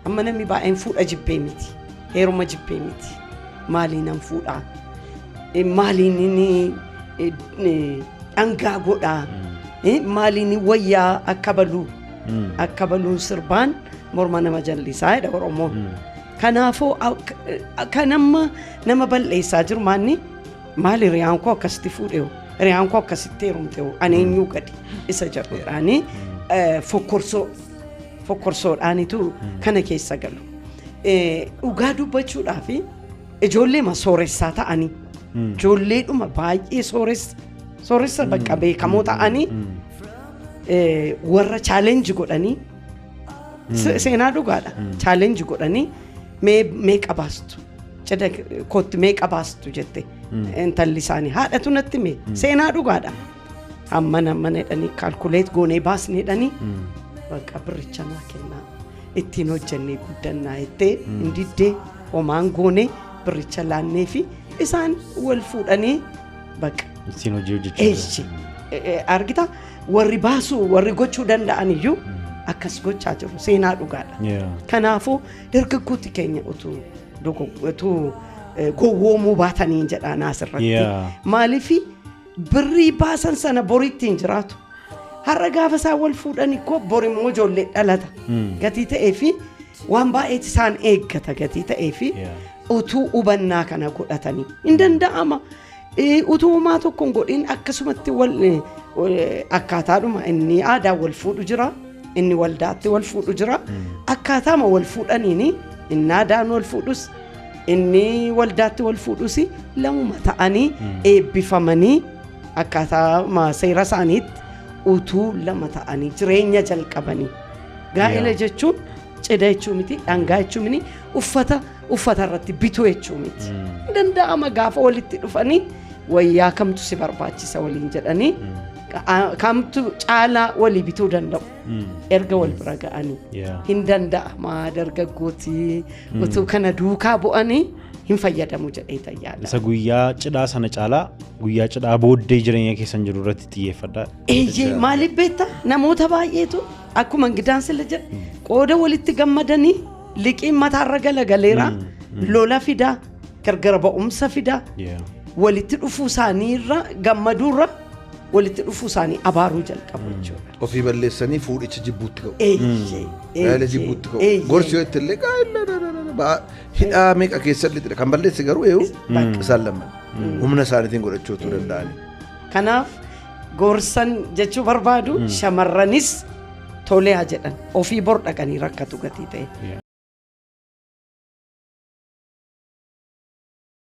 amma namni baay'een fuudha jibbee miti heeruma jibbee miti maaliin an fuudhaa maaliin inni dhangaa godhaa maaliin wayyaa akka baluun sirbaan morma nama jallisaa jedha Oromoon. Kanaafuu kan amma nama balleessaa jiru maali riyaan koo akkasitti fuudhee riyaan koo akkasitti heerumtee ani eenyuu gadi isa jedhuudhaani fokkorsoodhaanitu kana keessa galu. Dhugaa dubbachuudhaaf ijoollee sooressaa ta'anii ijoolleedhuma baay'ee sooressa bakka beekamoo ta'anii warra chaalenji godhanii seenaa dhugaadha chaalenji godhanii mee qabaastu jedha kootti mee qabaastu jette intalli isaanii haadhatu natti mee seenaa dhugaadha hammana jedhanii kaalkuleet goonee baasnee jedhanii bakka birricha naa kennaa ittiin hojjennee guddannaa jettee indiddee homaan goonee birricha laannee fi isaan wal fuudhanii bakka ittiin hojjechuu argita warri baasuu warri gochuu danda'an iyyuu akkas gochaa jiru seenaa dhugaadha. Kanaafuu dargaggooti keenya utuu gowwoomuu baatanii jedhaan asirratti maaliif birrii baasan sana borittiin jiraatu har'a gaafa isaan wal fuudhan koo borimmoo ijoollee dhalata gatii ta'ee fi waan baay'eet isaan eeggata gatii ta'ee fi utuu hubannaa kana godhatanii hin danda'ama utuu homaa tokko hin godhin akkasumatti akkaataadhuma inni aadaa wal fuudhu jira. Inni waldaatti wal fuudhu jira akkaataama wal fuudhaniini inni aadaan wal fuudhus inni waldaatti wal fuudhus lamuma ta'anii eebbifamanii akkaataama seera isaaniitti utuu lama ta'anii jireenya jalqabanii gaa'ela jechuun cidha jechuu miti dhangaa jechuu miti uffata irratti bituu jechuu miti danda'ama gaafa walitti dhufanii wayyaa kamtu si barbaachisa waliin jedhanii kamtu caalaa walii bituu danda'u erga wal bira ga'anii hin danda'ama dargaggootii utuu kana duukaa bu'anii hin fayyadamu jedhee tayyaadha. Isa guyyaa cidhaa sana caalaa guyyaa cidhaa booddee jireenya keessan jiru irratti xiyyeeffadhaa. Maaliif beektaa namoota baay'eetu akkuma ingidaan sila jedhe qooda walitti gammadanii liqiin mataarra galagaleera lola fidaa gargar ba'umsa fidaa walitti dhufuu isaaniirra gammaduurra walitti dhufuu isaanii abaaruu jalqabu jechuudha. Ofii balleessanii fuudhicha jibbuutti ga'u. Yaala jibbuutti ga'u. Gorsi yoo ittillee hidhaa meeqa keessatti kan balleessi garuu isaan lamman humna isaaniitiin godhachuu danda'ani. Kanaaf gorsan jechuu barbaadu shamarranis tolee haa jedhan ofii bor dhaqanii rakkatu gatii ta'e